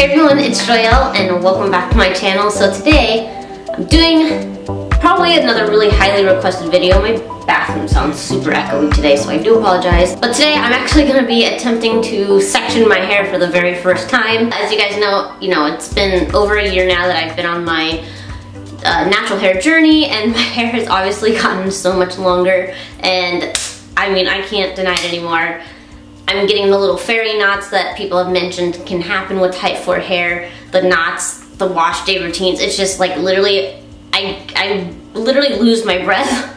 Hey everyone, it's Joelle and welcome back to my channel. So today I'm doing probably another really highly requested video. My bathroom sounds super echoey today, so I do apologize. But today I'm actually going to be attempting to section my hair for the very first time. As you guys know, it's been over a year now that I've been on my natural hair journey, and my hair has obviously gotten so much longer, and I mean, I can't deny it anymore. I'm getting the little fairy knots that people have mentioned can happen with type 4 hair, the knots, the wash day routines. It's just like literally, I literally lose my breath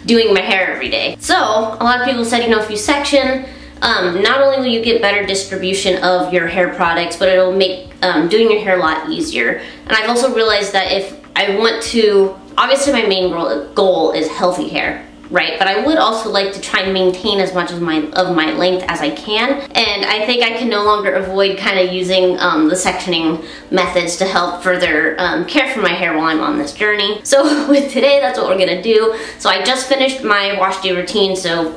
doing my hair every day. So a lot of people said, if you section, not only will you get better distribution of your hair products, but it'll make doing your hair a lot easier. And I've also realized that if I want to, obviously my main goal is healthy hair, right? But I would also like to try and maintain as much of my length as I can. And I think I can no longer avoid kind of using the sectioning methods to help further care for my hair while I'm on this journey. So with today, that's what we're gonna do. So I just finished my wash day routine. So,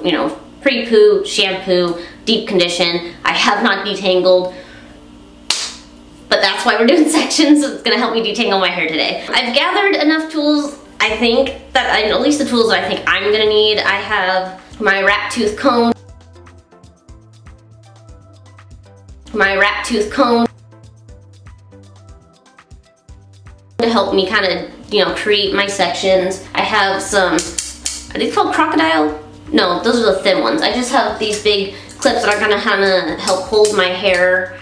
pre-poo, shampoo, deep condition. I have not detangled, but that's why we're doing sections. So it's gonna help me detangle my hair today. I've gathered enough tools, I think, that at least the tools that I think I'm gonna need. I have my wrap tooth comb, to help me kind of, create my sections. I have some, are these called crocodile? No, those are the thin ones. I just have these big clips that are gonna kind of help hold my hair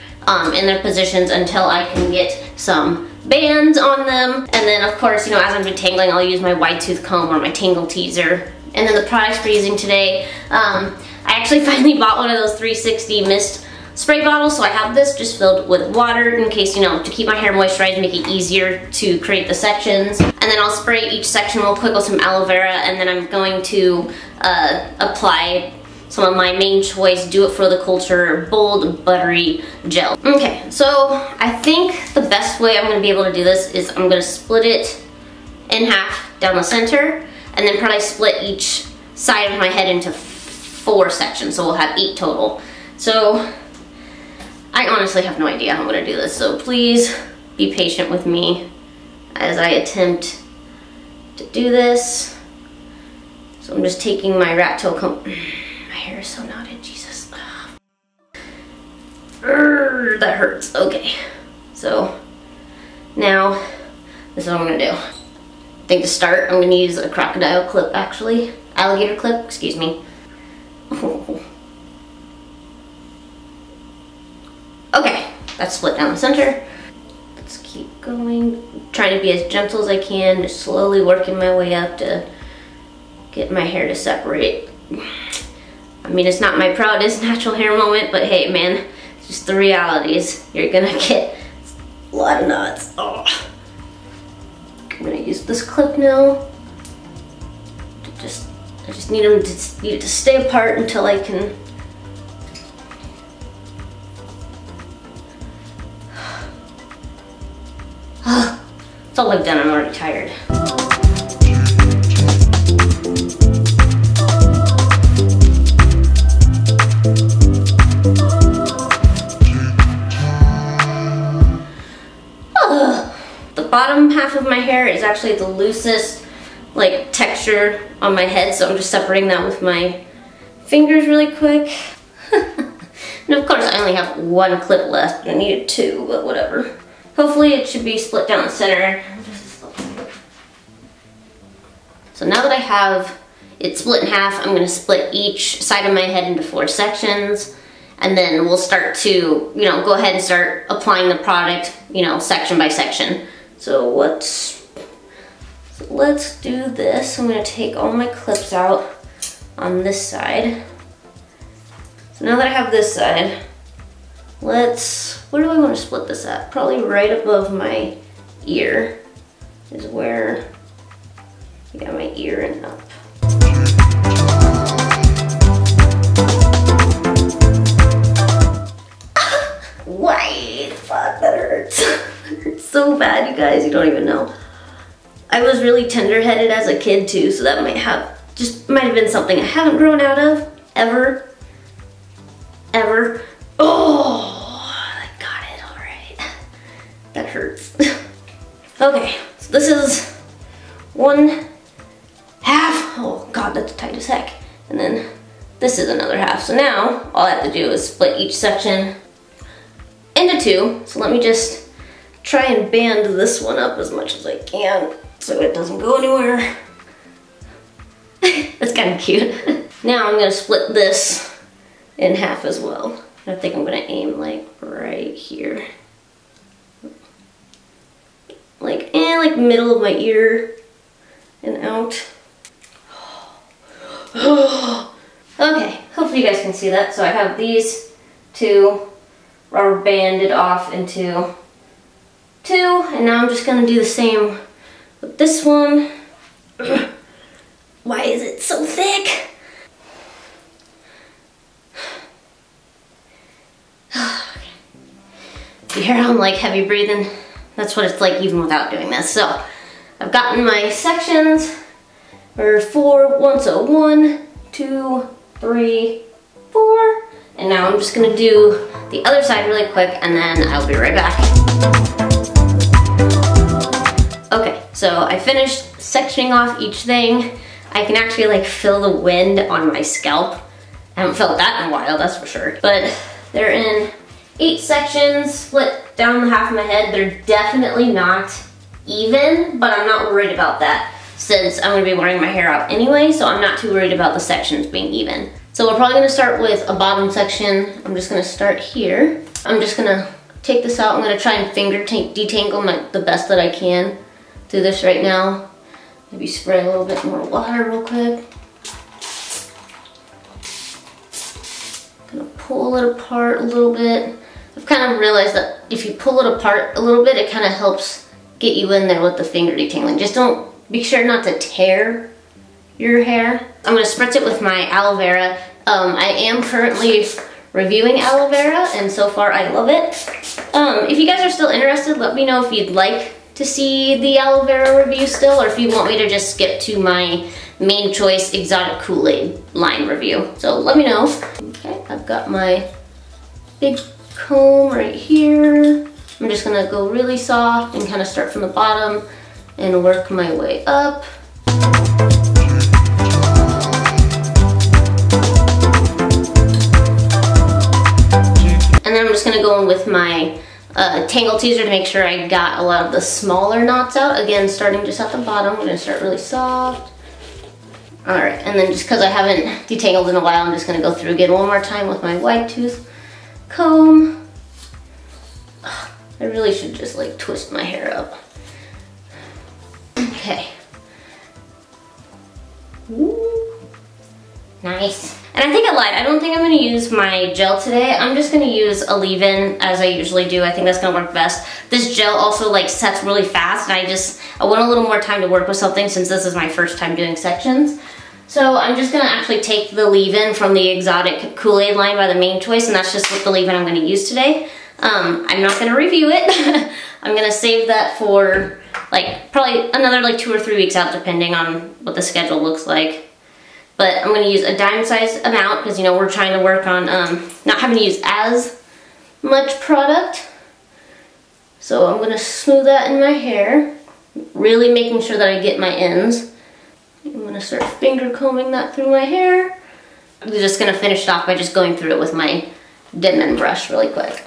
in their positions until I can get some bands on them. And then of course, as I'm detangling, I'll use my wide tooth comb or my tangle teaser. And then the products we're using today, I actually finally bought one of those 360 mist spray bottles. So I have this just filled with water in case, to keep my hair moisturized, make it easier to create the sections. And then I'll spray each section real quick with some aloe vera, and then I'm going to apply some of my main choice Do It For The Culture Bold Buttery Gel. Okay, so I think the best way I'm gonna be able to do this is I'm gonna split it in half down the center, and then probably split each side of my head into 4 sections, so we'll have 8 total. So I honestly have no idea how I'm gonna do this, so please be patient with me as I attempt to do this. So I'm just taking my rat tail comb. My hair is so knotted, Jesus. That hurts. Okay, so now this is what I'm gonna do. I think to start, I'm gonna use a crocodile clip, actually. Alligator clip, excuse me. Okay, that's split down the center. Let's keep going. Trying to be as gentle as I can, just slowly working my way up to get my hair to separate. I mean, it's not my proudest natural hair moment, but hey, man, it's just the realities. You're gonna get a lot of knots. Oh. I'm gonna use this clip now. I just need it to stay apart until I can. That's all I've done. I'm already tired. Bottom half of my hair is actually the loosest texture on my head, so I'm just separating that with my fingers really quick. And of course I only have 1 clip left. I needed 2, but whatever. Hopefully it should be split down the center. So now that I have it split in half, I'm going to split each side of my head into 4 sections, and then we'll start to go ahead and start applying the product section by section. So let's do this. I'm gonna take all my clips out on this side. So now that I have this side, where do I want to split this at? Probably right above my ear is where I got my ear and up. Why? Fuck, that hurts. It hurts so bad, you guys, you don't even know. I was really tender-headed as a kid too, so that might have been something I haven't grown out of, ever. Oh, I got it, all right. hurts. Okay, so this is 1/2. Oh God, that's tight as heck. And then this is another half. So now all I have to do is split each section into 2. So let me just try and band this one up as much as I can so it doesn't go anywhere. That's kind of cute. Now I'm gonna split this in half as well. I think I'm gonna aim like right here. Like middle of my ear and out. Okay, hopefully you guys can see that. So I have these 2 rubber banded off into 2, and now I'm just gonna do the same with this one. Why is it so thick? You hear how I'm like heavy breathing? That's what it's like even without doing this. So I've gotten my sections for 4, so 1, 2, 3, 4. And now I'm just gonna do the other side really quick and then I'll be right back. Okay, so I finished sectioning off each thing. I can actually like feel the wind on my scalp. I haven't felt that in a while, that's for sure. But they're in 8 sections, split down the half of my head. They're definitely not even, but I'm not worried about that since I'm gonna be wearing my hair out anyway, so I'm not too worried about the sections being even. So we're probably gonna start with a bottom section. I'm just gonna start here. I'm just gonna take this out. I'm gonna try and finger detangle the best that I can through this right now. Maybe spray a little bit more water real quick. Gonna pull it apart a little bit. I've kind of realized that if you pull it apart a little bit, it kind of helps get you in there with the finger detangling. Just be sure not to tear your hair. I'm gonna spritz it with my aloe vera. I am currently reviewing aloe vera, and so far I love it. If you guys are still interested, let me know if you'd like to see the aloe vera review still, or if you want me to just skip to my main choice exotic Kool-Aid line review. So let me know. Okay, I've got my big comb right here. I'm just gonna go really soft and kind of start from the bottom and work my way up. And then I'm just gonna go in with my tangle teaser to make sure I got a lot of the smaller knots out. Again, starting just at the bottom, I'm gonna start really soft. All right, and then just because I haven't detangled in a while, I'm just gonna go through again one more time with my wide tooth comb. I really should just like twist my hair up. Okay. Ooh. Nice. And I think I lied. I don't think I'm gonna use my gel today. I'm just gonna use a leave-in as I usually do. I think that's gonna work best. This gel also like sets really fast, and I want a little more time to work with something since this is my first time doing sections. So I'm just gonna actually take the leave-in from the exotic Kool-Aid line by the main choice, and that's just what the leave-in I'm gonna use today. I'm not gonna review it. I'm gonna save that for like probably another like 2 or 3 weeks out, depending on what the schedule looks like. But I'm gonna use a dime size amount because, you know, we're trying to work on not having to use as much product. So I'm gonna smooth that in my hair, really making sure that I get my ends. I'm gonna start finger combing that through my hair. I'm just gonna finish it off by just going through it with my Denman brush really quick.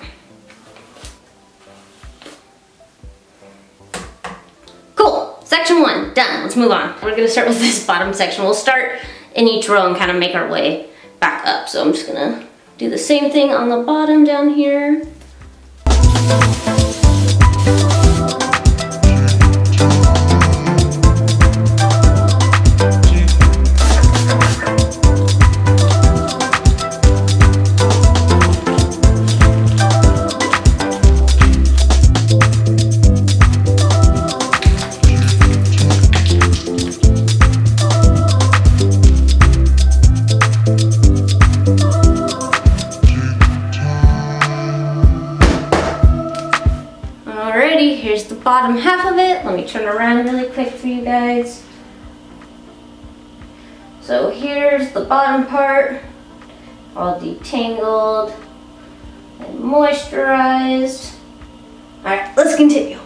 Cool, section 1, done. Let's move on. We're gonna start with this bottom section. We'll start in each row and kind of make our way back up. So I'm just gonna do the same thing on the bottom down here. Here's the bottom half of it. Let me turn around really quick for you guys. So here's the bottom part, all detangled and moisturized. All right, let's get continue.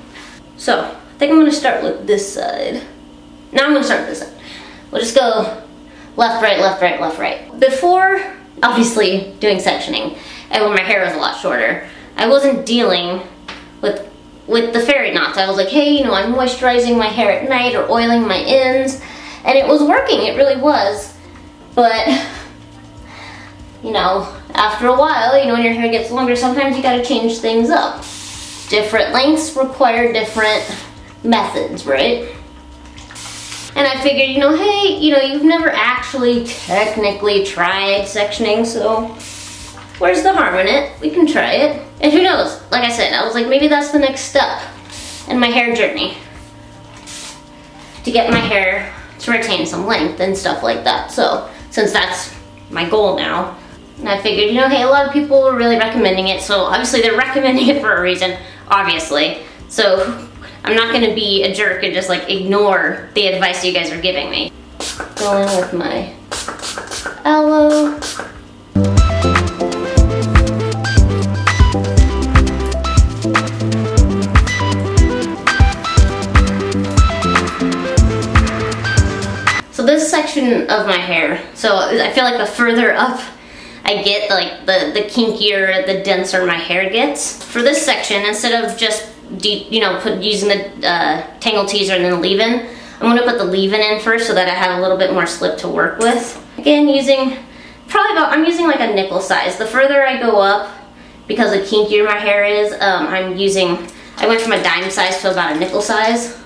So, I think I'm gonna start with this side. Now I'm gonna start with this side. We'll just go left, right, left, right, left, right. Before, obviously, doing sectioning, and when my hair was a lot shorter, I wasn't dealing with the fairy knots. I was like, hey, you know, I'm moisturizing my hair at night or oiling my ends, and it was working, it really was. But, you know, after a while, you know, when your hair gets longer, sometimes you gotta change things up. Different lengths require different methods, right? And I figured, you know, hey, you know, you've never actually technically tried sectioning, so where's the harm in it? We can try it. And who knows? Like I said, I was like, maybe that's the next step in my hair journey. To get my hair to retain some length and stuff like that. So, since that's my goal now, and I figured, you know, hey, a lot of people were really recommending it, so obviously they're recommending it for a reason, obviously. So, I'm not gonna be a jerk and just like ignore the advice you guys are giving me. Go in with my aloe. So this section of my hair, so I feel like the further up I get, like the kinkier, the denser my hair gets. For this section, instead of just using the tangle teaser and then the leave-in, I'm gonna put the leave-in in first so that I have a little bit more slip to work with. Again, I'm using like a nickel size. The further I go up, because the kinkier my hair is, I went from a dime size to about a nickel size.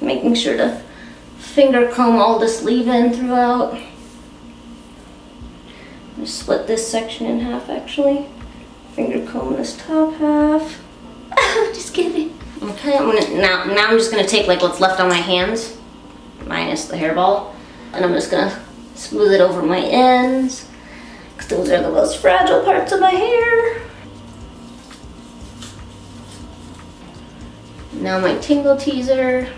Making sure to finger comb all this leave-in throughout. I'm gonna split this section in half actually. Finger comb this top half. Just kidding. Okay, now I'm just gonna take like what's left on my hands, minus the hairball, and I'm just gonna smooth it over my ends, because those are the most fragile parts of my hair. Now my tingle teaser.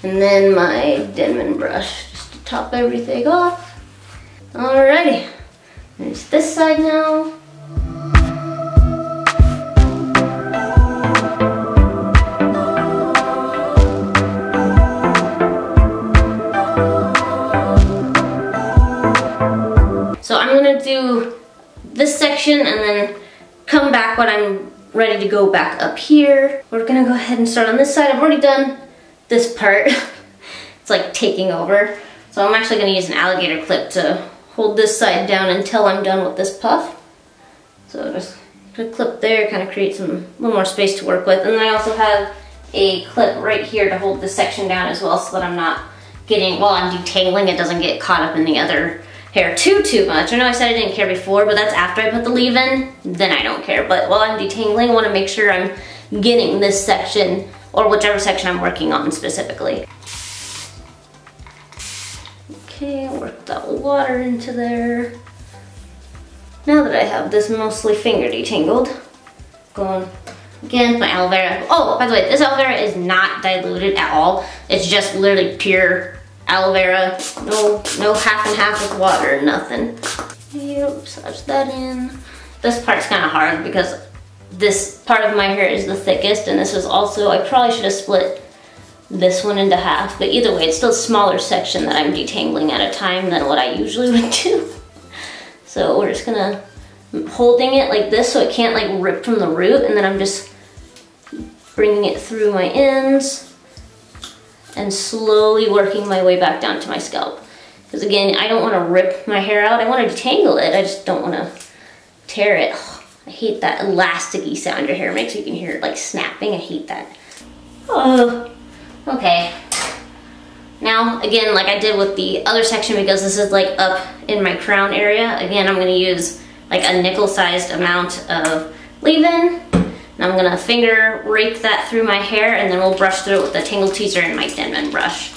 And then my Denman brush, just to top everything off. Alrighty, there's this side now. So I'm gonna do this section and then come back when I'm ready to go back up here. We're gonna go ahead and start on this side. I've already done this part. It's like taking over. So I'm actually gonna use an alligator clip to hold this side down until I'm done with this puff. So just put a clip there, kind of create a little more space to work with. And then I also have a clip right here to hold this section down as well, so that I'm not getting, while I'm detangling, it doesn't get caught up in the other hair too much. I know I said I didn't care before, but that's after I put the leave-in, then I don't care. But while I'm detangling, I want to make sure I'm getting this section, or whichever section I'm working on specifically. Okay, I'll work that water into there. Now that I have this mostly finger detangled, going again, my aloe vera. Oh, by the way, this aloe vera is not diluted at all. It's just literally pure aloe vera. No half and half with water, nothing. Yep, massage that in. This part's kind of hard because this part of my hair is the thickest, and this is also, I probably should have split this one into half, but either way, it's still a smaller section that I'm detangling at a time than what I usually would do. So we're just gonna, holding it like this so it can't like rip from the root, and then I'm just bringing it through my ends and slowly working my way back down to my scalp. Because again, I don't want to rip my hair out, I want to detangle it, I just don't want to tear it. I hate that elasticy sound your hair makes. You can hear it like snapping. I hate that. Oh, okay. Now, again, like I did with the other section, because this is like up in my crown area, again, I'm gonna use like a nickel-sized amount of leave-in. And I'm gonna finger rake that through my hair, and then we'll brush through it with the Tangle Teaser and my Denman brush.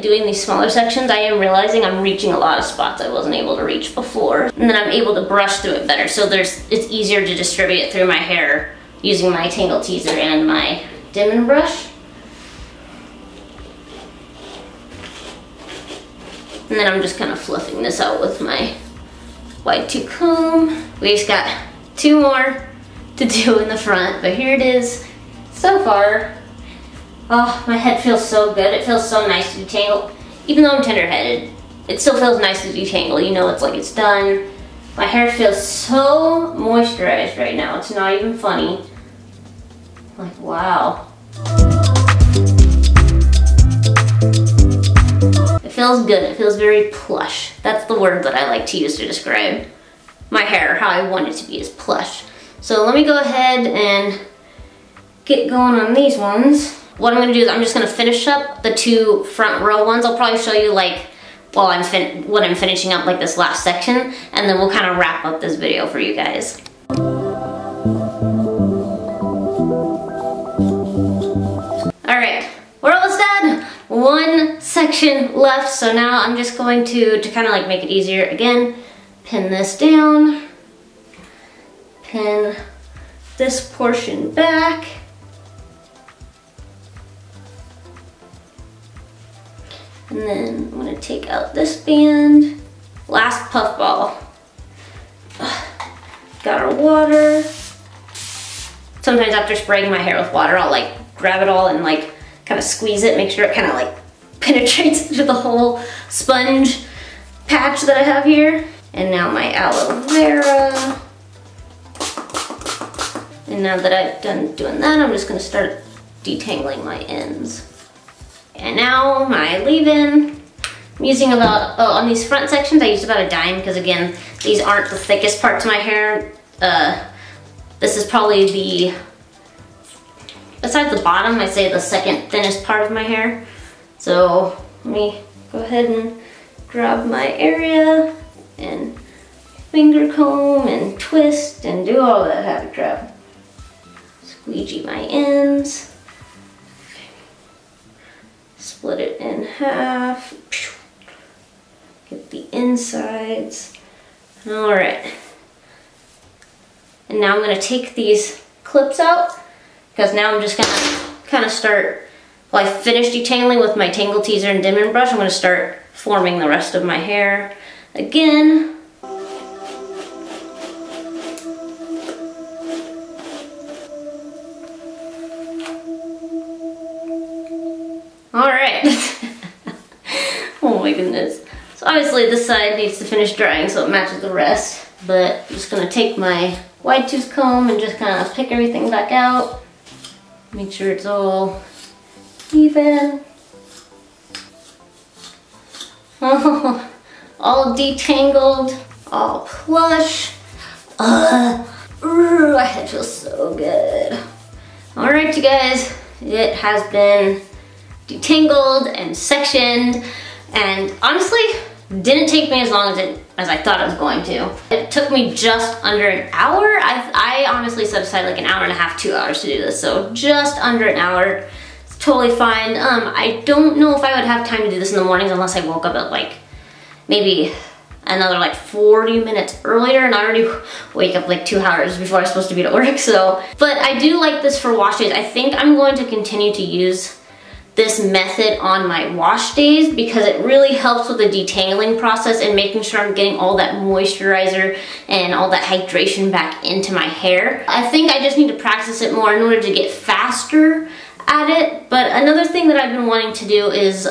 doing these smaller sections, I am realizing I'm reaching a lot of spots I wasn't able to reach before. And then I'm able to brush through it better. So it's easier to distribute it through my hair using my Tangle Teezer and my Dim brush. And then I'm just kind of fluffing this out with my wide tooth comb. We just got 2 more to do in the front, but here it is so far. Oh, my head feels so good. It feels so nice to detangle. Even though I'm tender-headed, it still feels nice to detangle. You know, it's like it's done. My hair feels so moisturized right now. It's not even funny. Like, wow. It feels good. It feels very plush. That's the word that I like to use to describe my hair, how I want it to be, is plush. So let me go ahead and get going on these ones. What I'm gonna do is I'm just gonna finish up the 2 front row ones. I'll probably show you like while what I'm finishing up like this last section, and then we'll kind of wrap up this video for you guys. All right, we're almost done. 1 section left, so now I'm just going to kind of like make it easier again, pin this down, pin this portion back, and then I'm gonna take out this band. Last puffball. Got our water. Sometimes after spraying my hair with water, I'll like grab it all and like kind of squeeze it, make sure it kind of like penetrates into the whole sponge patch that I have here. And now my aloe vera. And now that I've done doing that, I'm just gonna start detangling my ends. And now my leave-in. I'm using about, on these front sections, I used about a dime because again, these aren't the thickest parts of my hair. This is probably the, besides the bottom, I'd say the second thinnest part of my hair. So let me go ahead and grab my area and finger comb and twist and do all that happy crap. Squeegee my ends. Split it in half. Get the insides. All right. And now I'm gonna take these clips out because now I'm just gonna kind of start, while I finish detangling with my Tangle Teezer and Dim brush, I'm gonna start forming the rest of my hair again. All right. Oh my goodness. So obviously this side needs to finish drying so it matches the rest, but I'm just gonna take my wide tooth comb and just kind of pick everything back out. Make sure it's all even. Oh, all detangled, all plush. My head feels so good. All right, you guys, it has been detangled and sectioned, and honestly, didn't take me as long as I thought it was going to. It took me just under an hour. I honestly set aside like an hour and a half, 2 hours to do this, so just under an hour. It's totally fine. I don't know if I would have time to do this in the mornings unless I woke up at like maybe another like 40 minutes earlier, and I already wake up like 2 hours before I'm supposed to be at work, so. But I do like this for wash days. I think I'm going to continue to use this method on my wash days because it really helps with the detangling process and making sure I'm getting all that moisturizer and all that hydration back into my hair. I think I just need to practice it more in order to get faster at it. But another thing that I've been wanting to do is,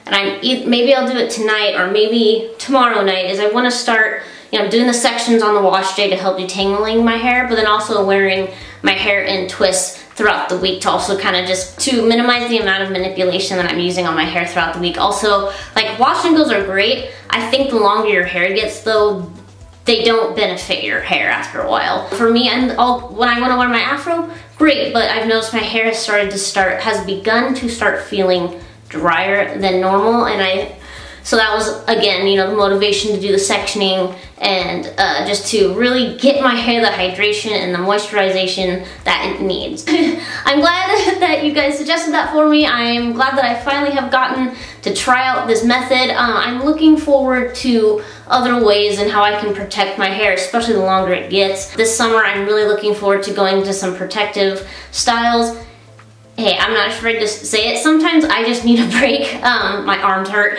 maybe I'll do it tonight or maybe tomorrow night, is I want to start, you know, doing the sections on the wash day to help detangling my hair, but then also wearing my hair in twists throughout the week to also kind of just to minimize the amount of manipulation that I'm using on my hair throughout the week. Also, like, wash and goes are great. I think the longer your hair gets though, they don't benefit your hair after a while. For me, when I want to wear my afro, great, but I've noticed my hair has begun to start feeling drier than normal, and so that was, again, you know, the motivation to do the sectioning and just to really get my hair the hydration and the moisturization that it needs. I'm glad that you guys suggested that for me. I'm glad that I finally have gotten to try out this method. I'm looking forward to other ways and how I can protect my hair, especially the longer it gets. This summer I'm really looking forward to going into some protective styles. Hey, I'm not afraid to say it, sometimes I just need a break. My arms hurt.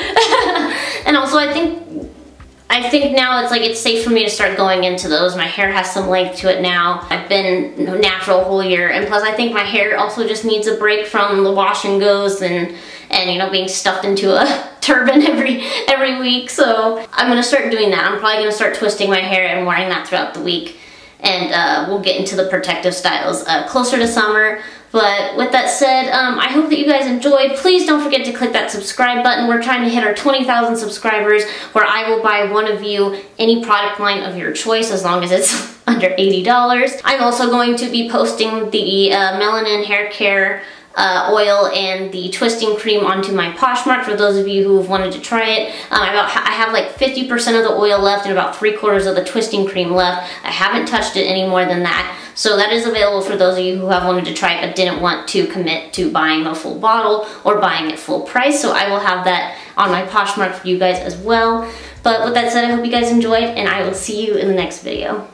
And also I think now it's safe for me to start going into those. My hair has some length to it now. I've been natural a whole year, and plus I think my hair also just needs a break from the wash and goes and you know, being stuffed into a turban every week. So I'm gonna start doing that. I'm probably gonna start twisting my hair and wearing that throughout the week. And we'll get into the protective styles closer to summer. But with that said, I hope that you guys enjoyed. Please don't forget to click that subscribe button. We're trying to hit our 20,000 subscribers, where I will buy one of you any product line of your choice, as long as it's under $80. I'm also going to be posting the melanin hair care oil and the twisting cream onto my Poshmark for those of you who have wanted to try it. I have like 50% of the oil left and about 3/4 of the twisting cream left. I haven't touched it any more than that. So that is available for those of you who have wanted to try it but didn't want to commit to buying the full bottle or buying it full price. So I will have that on my Poshmark for you guys as well. But with that said, I hope you guys enjoyed, and I will see you in the next video.